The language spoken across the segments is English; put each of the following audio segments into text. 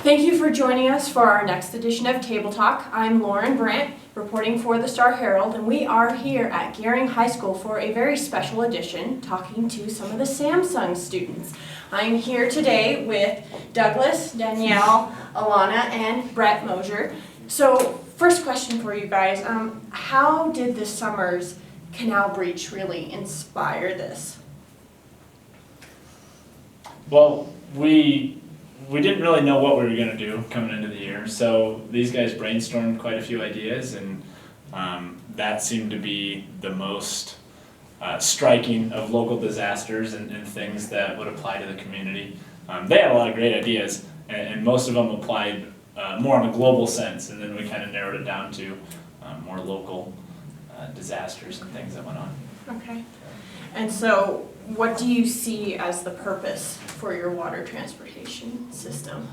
Thank you for joining us for our next edition of Table Talk. I'm Lauren Brandt, reporting for the Star Herald, and we are here at Gering High School for a very special edition, talking to some of the Samsung students. I'm here today with Douglas, Danielle, Alana, and Brett Mosier. So, first question for you guys, how did this summer's canal breach really inspire this? Well, we didn't really know what we were going to do coming into the year, so these guys brainstormed quite a few ideas, and that seemed to be the most striking of local disasters and things that would apply to the community. They had a lot of great ideas, and most of them applied more on a global sense, and then we kind of narrowed it down to more local disasters and things that went on. Okay. And so, what do you see as the purpose for your water transportation system?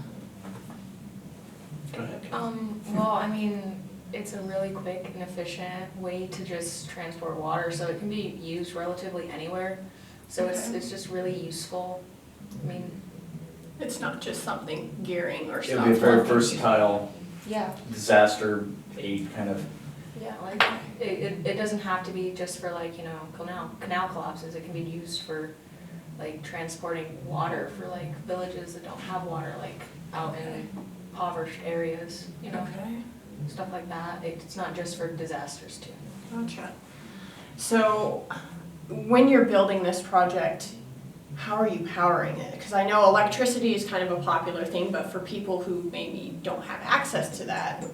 Go ahead. Well, I mean, it's a really quick and efficient way to just transport water, so it can be used relatively anywhere. So it's just really useful. I mean, It's not just something gearing or It stuff. would be a very versatile yeah, disaster aid kind of. like it doesn't have to be just for like, you know, canal collapses. It can be used for like transporting water for like villages that don't have water, like out in impoverished areas, you know, Okay, stuff like that. It's not just for disasters too. gotcha. So, when you're building this project, how are you powering it? Because I know electricity is kind of a popular thing, but for people who maybe don't have access to that,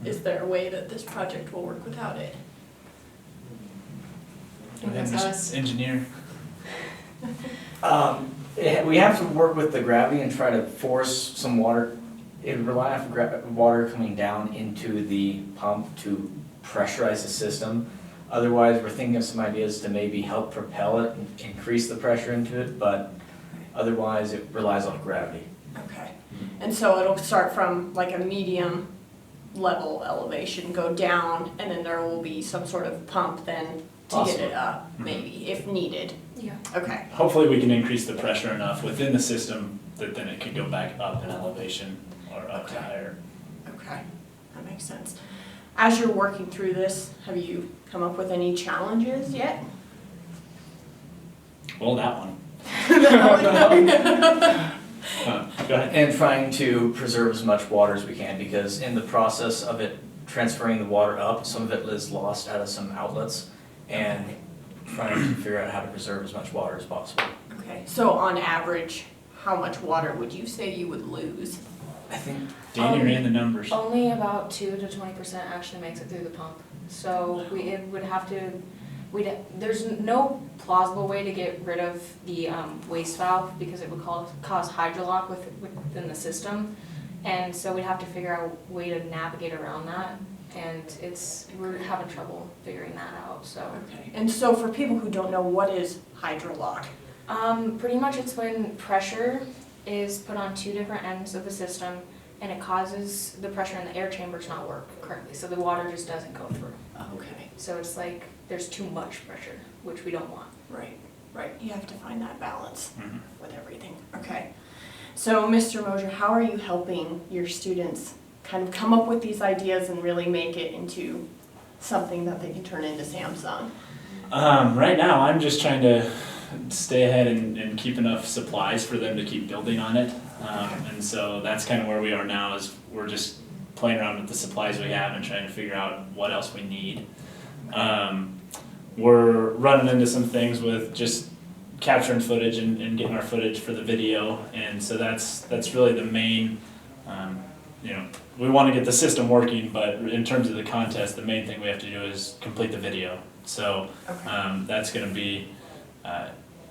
is there a way that this project will work without it? That's us. Engineer. We have to work with the gravity and try to force some water. It would rely on water coming down into the pump to pressurize the system. Otherwise, we're thinking of some ideas to maybe help propel it and increase the pressure into it, but otherwise it relies on gravity. Okay. And so it'll start from like a medium level elevation, go down, and then there will be some sort of pump then to get Possibly. it up, maybe, if needed. Yeah. Okay. Hopefully we can increase the pressure enough within the system that then it could go back up in elevation or up to higher. Okay, that makes sense. As you're working through this, have you come up with any challenges yet? Well, that one. Go ahead. And trying to preserve as much water as we can, because in the process of it transferring the water up, some of it is lost out of some outlets, and trying to figure out how to preserve as much water as possible. Okay, so on average, how much water would you say you would lose? I think Danny ran the numbers. Only about 2 to 20% actually makes it through the pump. So there's no plausible way to get rid of the waste valve because it would cause hydrolock within the system. And so we'd have to figure out a way to navigate around that. And we're having trouble figuring that out, so. Okay, and so for people who don't know, what is hydrolock? Pretty much it's when pressure is put on 2 different ends of the system and it causes the pressure in the air chambers not work correctly, so the water just doesn't go through. Okay, So it's like there's too much pressure, which we don't want. right, you have to find that balance Mhm. with everything. Okay, so Mr. Mosier, how are you helping your students kind of come up with these ideas and really make it into something that they can turn into Samsung? Right now, I'm just trying to stay ahead and keep enough supplies for them to keep building on it. And so that's kind of where we are now, is we're just playing around with the supplies we have and trying to figure out what else we need. We're running into some things with just capturing footage and getting our footage for the video, and so that's really the main, we want to get the system working, but in terms of the contest, the main thing we have to do is complete the video. So that's going to be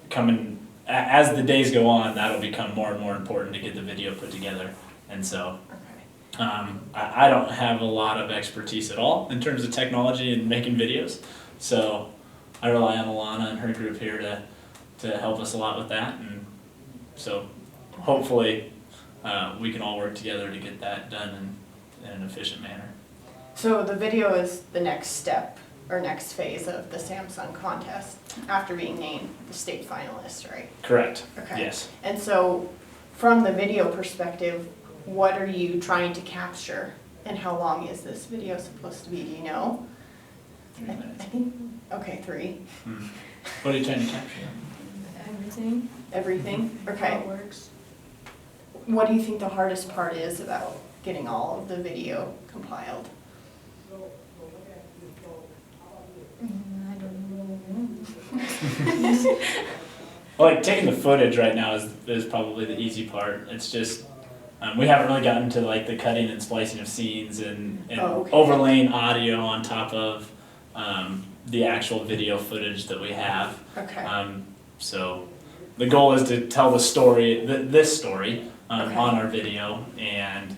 coming, as the days go on, that'll become more and more important to get the video put together. And so I don't have a lot of expertise at all in terms of technology and making videos, so I rely on Alana and her group here to help us a lot with that, and so hopefully we can all work together to get that done in an efficient manner. So the video is the next step or next phase of the Samsung contest after being named the state finalist, right? Correct. Okay. Yes. And so from the video perspective, what are you trying to capture? And how long is this video supposed to be, do you know? 3 I minutes. think, okay, 3. What are you trying to capture? Everything. Everything? How Okay. it works. What do you think the hardest part is about getting all of the video compiled? I don't Like taking the footage right now is probably the easy part. It's just we haven't really gotten to like the cutting and splicing of scenes and Oh, okay. overlaying audio on top of the actual video footage that we have. Okay. So the goal is to tell the story, this story, Okay. on our video, and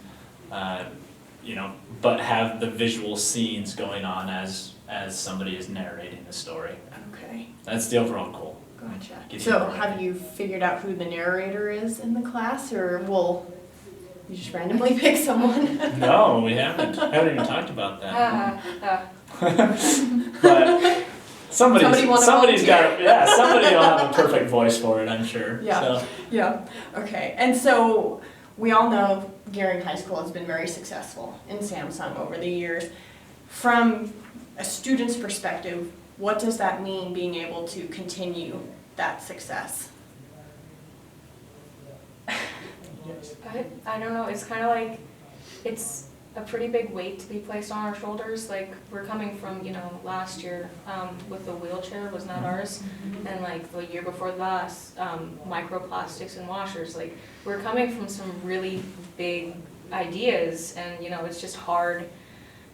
but have the visual scenes going on as somebody is narrating the story. Okay. That's the overall goal. Gotcha. Get So you right. have you figured out who the narrator is in the class, or will you just randomly pick someone? No, we haven't. Haven't even talked about that. But Somebody wanna somebody's volunteer? got somebody will have a perfect voice for it, I'm sure. Yeah. So, Yeah, okay. And so we all know Gering High School has been very successful in Samsung over the years. From a student's perspective, what does that mean, being able to continue that success? I don't know, it's kind of like, it's a pretty big weight to be placed on our shoulders. Like, we're coming from, last year with the wheelchair, was not ours. And like the year before that, microplastics and washers. Like, we're coming from some really big ideas, and it's just hard.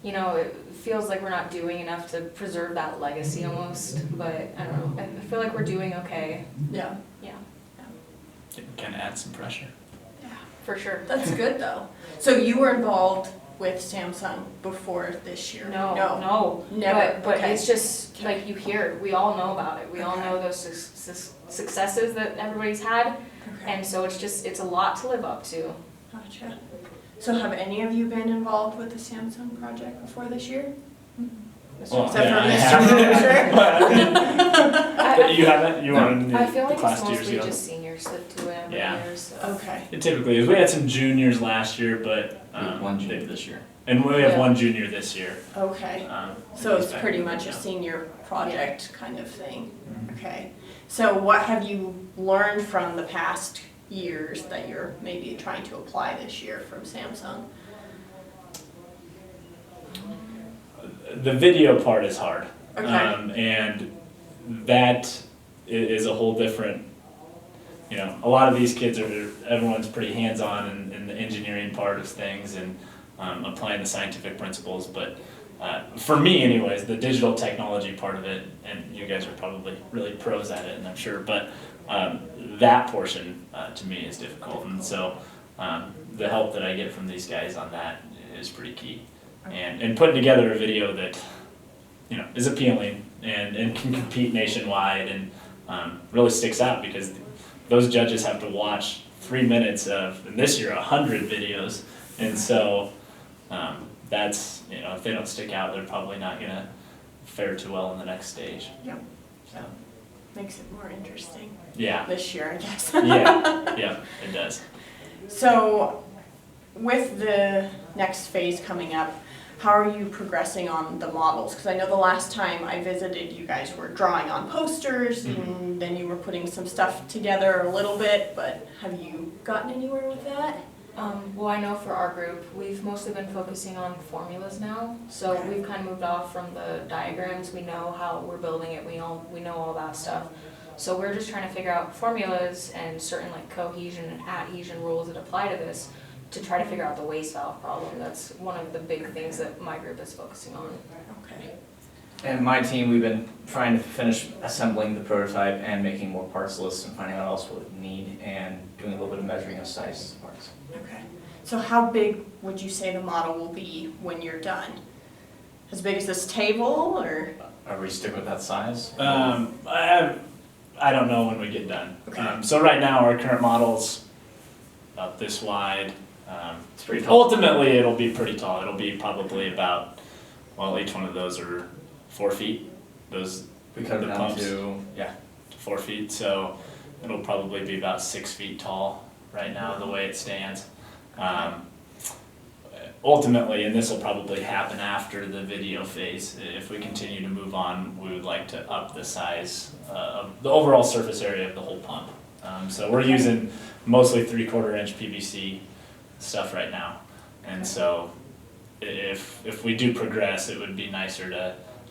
It feels like we're not doing enough to preserve that legacy almost. But I don't know, I feel like we're doing okay. Yeah. Yeah, it can add some pressure. for sure. That's good though. So you were involved with Samsung before this year? No. Never, But okay. it's just, like, you hear it, we all know about it, we all Okay. know those successes that everybody's had, Okay. and so it's a lot to live up to. Gotcha. So have any of you been involved with the Samsung project before this year? Well, Except yeah, for I Mr. have. I, You haven't? You were in the I feel like class it's 2 years mostly ago? just seniors that do it every Yeah. year, so. Okay. It typically is. We had some juniors last year, but One junior this year. and we have Yeah. one junior this year. Okay. Um, So it's he's back pretty in much a now. senior project kind of thing. Mhm. Okay. So what have you learned from the past years that you're maybe trying to apply this year from Samsung? The video part is hard. Okay. And that is a whole different, a lot of these kids everyone's pretty hands-on in the engineering part of things and applying the scientific principles. But for me anyways, the digital technology part of it, and you guys are probably really pros at it, and I'm sure, but that portion to me is difficult. And so the help that I get from these guys on that is pretty key. And putting together a video that is appealing and can compete nationwide and really sticks out, because those judges have to watch 3 minutes of, and this year 100 videos, and so that's, if they don't stick out, they're probably not gonna fare too well in the next stage. Yep. So, Makes it more interesting yeah, this year, I guess. yeah, it does. So with the next phase coming up, how are you progressing on the models? Because I know the last time I visited, you guys were drawing on posters, and then you were putting some stuff together a little bit, but have you gotten anywhere with that? Well, I know for our group, we've mostly been focusing on formulas now, so Okay. we've kind of moved off from the diagrams. We know how we're building it, we know all that stuff. So we're just trying to figure out formulas and certain like cohesion and adhesion rules that apply to this, to try to figure out the waste valve problem. That's one of the big things that my group is focusing on. Okay. And my team, we've been trying to finish assembling the prototype and making more parts lists and finding out else what we need and doing a little bit of measuring of sizes of parts. Okay. So how big would you say the model will be when you're done? As big as this table, or? Are we sticking with that size? I don't know when we get done. Okay. So right now, our current model's about this wide. It's pretty tall. Ultimately, it'll be pretty tall. It'll be probably about, well, each one of those are 4 feet. Those, We cut it the down pumps. to, 4 feet, so it'll probably be about 6 feet tall right now, the way it stands. Ultimately, and this will probably happen after the video phase, if we continue to move on, we would like to up the size of the overall surface area of the whole pump. So we're using mostly 3/4 inch PVC stuff right now. And so if we do progress, it would be nicer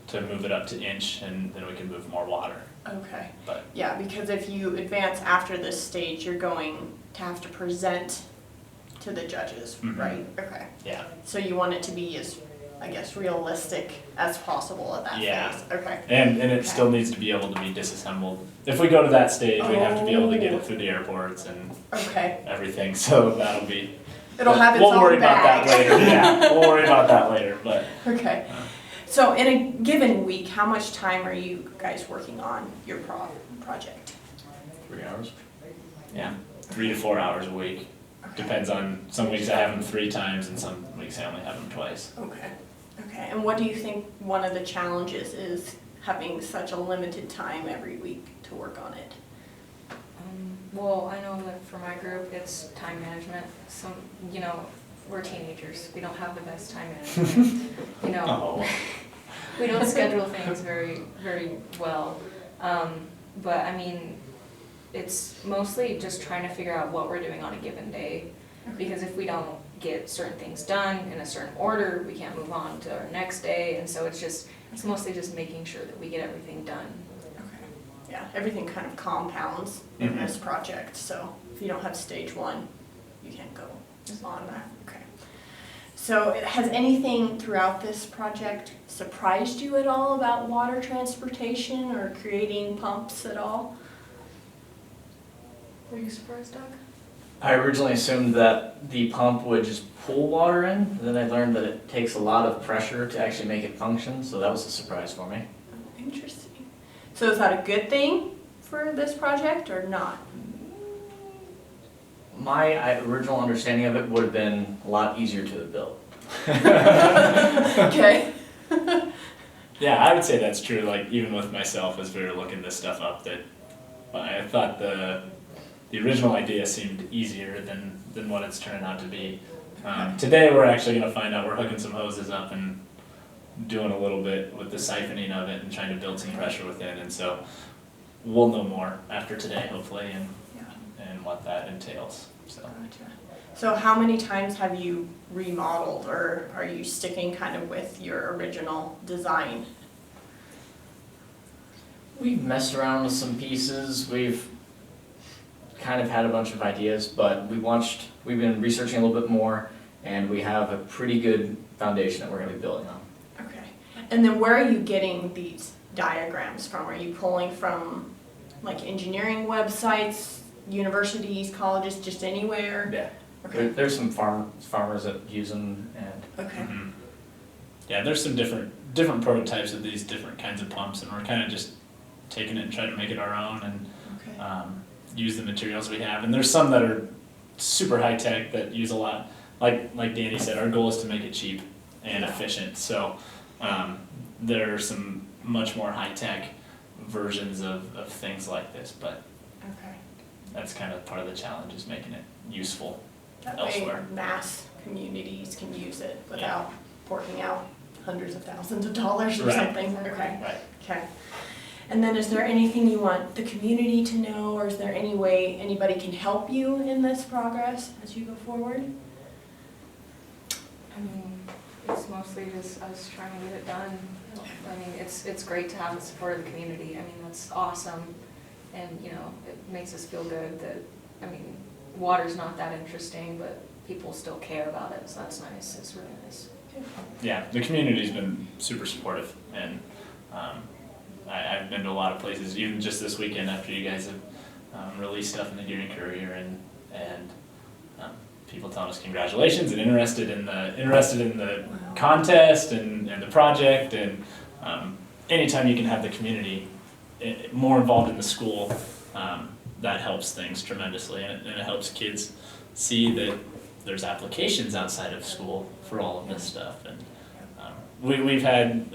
to move it up to inch, and then we can move more water. Okay. But Yeah, because if you advance after this stage, you're going to have to present to the judges, Mhm. right? Okay. yeah, So you want it to be as, I guess, realistic as possible at that Yeah. phase? Okay. and it Okay. still needs to be able to be disassembled. If we go to that stage, we have to be able to get Oh. it through the airports and Okay. everything, so that'll be. It'll have its We'll own worry about bag. that later, yeah, we'll worry about that later, but. Okay. So in a given week, how much time are you guys working on your project? 3 hours. Yeah, 3 to 4 hours a week. Depends on, some weeks I have them 3 times and some weeks I only have them twice. Okay. Okay. And what do you think one of the challenges is having such a limited time every week to work on it? Well, I know that for my group, it's time management. Some, we're teenagers. We don't have the best time management. Oh, We don't schedule things very, very well. But I mean, it's mostly just trying to figure out what we're doing on a given day. Because if we don't get certain things done in a certain order, we can't move on to our next day. And so it's mostly just making sure that we get everything done. Okay. Yeah, everything kind of compounds in this project, so if you don't have stage 1, you can't go on that. Okay. So has anything throughout this project surprised you at all about water transportation or creating pumps at all? Were you surprised, Doug? I originally assumed that the pump would just pull water in, and then I learned that it takes a lot of pressure to actually make it function, so that was a surprise for me. Interesting. So is that a good thing for this project or not? My original understanding of it would have been a lot easier to have built. Okay. yeah, I would say that's true, like even with myself as we were looking this stuff up, that I thought the original idea seemed easier than what it's turning out to be. Today we're actually gonna find out, we're hooking some hoses up and doing a little bit with the siphoning of it and trying to build some pressure within, and so we'll know more after today hopefully and what that entails, so. Gotcha. So how many times have you remodeled, or are you sticking kind of with your original design? We've messed around with some pieces, we've kind of had a bunch of ideas, but we've been researching a little bit more, and we have a pretty good foundation that we're gonna be building on. Okay. And then where are you getting these diagrams from? Are you pulling from like engineering websites, universities, colleges, just anywhere? Yeah. Okay. There's some farmers that use them, and Okay. Mhm. Yeah, there's some different prototypes of these different kinds of pumps, and we're kind of just taking it and trying to make it our own and Okay. use the materials we have. And there's some that are super high tech that use a lot. Like Danny said, our goal is to make it cheap and efficient. So there are some much more high tech versions of things like this, but Okay. that's kind of part of the challenge, is making it useful That way elsewhere. mass communities can use it without forking out hundreds of thousands of dollars or Right. something. Okay. Right. Okay. And then is there anything you want the community to know, or is there any way anybody can help you in this progress as you go forward? I mean, it's mostly just us trying to get it done. I mean, it's great to have the support of the community. I mean, that's awesome. And, it makes us feel good that, water's not that interesting, but people still care about it, so that's nice. It's really nice. Yeah, the community's been super supportive, and I've been to a lot of places, even just this weekend after you guys have released stuff in the Gering Courier, and people telling us congratulations and interested in the contest and the project, and anytime you can have the community more involved in the school, that helps things tremendously, and it helps kids see that there's applications outside of school for all of this stuff. And we've had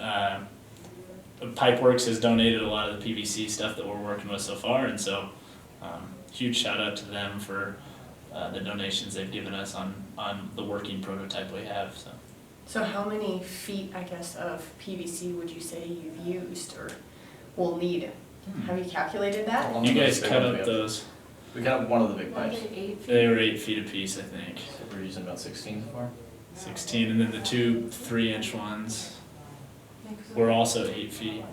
Pipeworks has donated a lot of the PVC stuff that we're working with so far, and so huge shout out to them for the donations they've given us on the working prototype we have, so. So how many feet, I guess, of PVC would you say you've used or will need? Have you calculated that? How long You are guys those big cut ones we up have? those, We got up one of the big Like pipes. 8 feet. they were 8 feet apiece, I think, So we're using about 16 so far. 16, and then the two 3-inch ones were also 8 feet,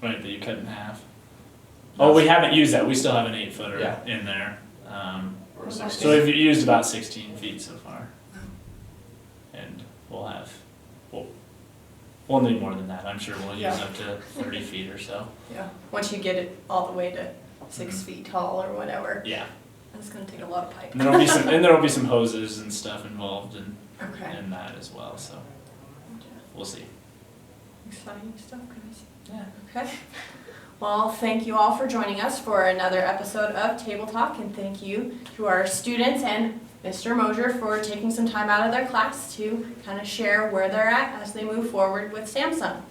right, that you cut in half. Oh, we haven't used that, we still have an 8-footer Yeah. in there, Or so 16. we've used about 16 feet so far. And we'll need more than that, I'm sure we'll use Yeah. up to 30 feet or so, Yeah, once you get it all the way to 6 feet tall or whatever, yeah. that's gonna take a lot of pipe. And there'll be some hoses and stuff involved Okay. in that as well, so we'll see. Exciting stuff, guys. Yeah. Okay. Well, thank you all for joining us for another episode of Table Talk, and thank you to our students and Mr. Mosier for taking some time out of their class to kind of share where they're at as they move forward with Samsung.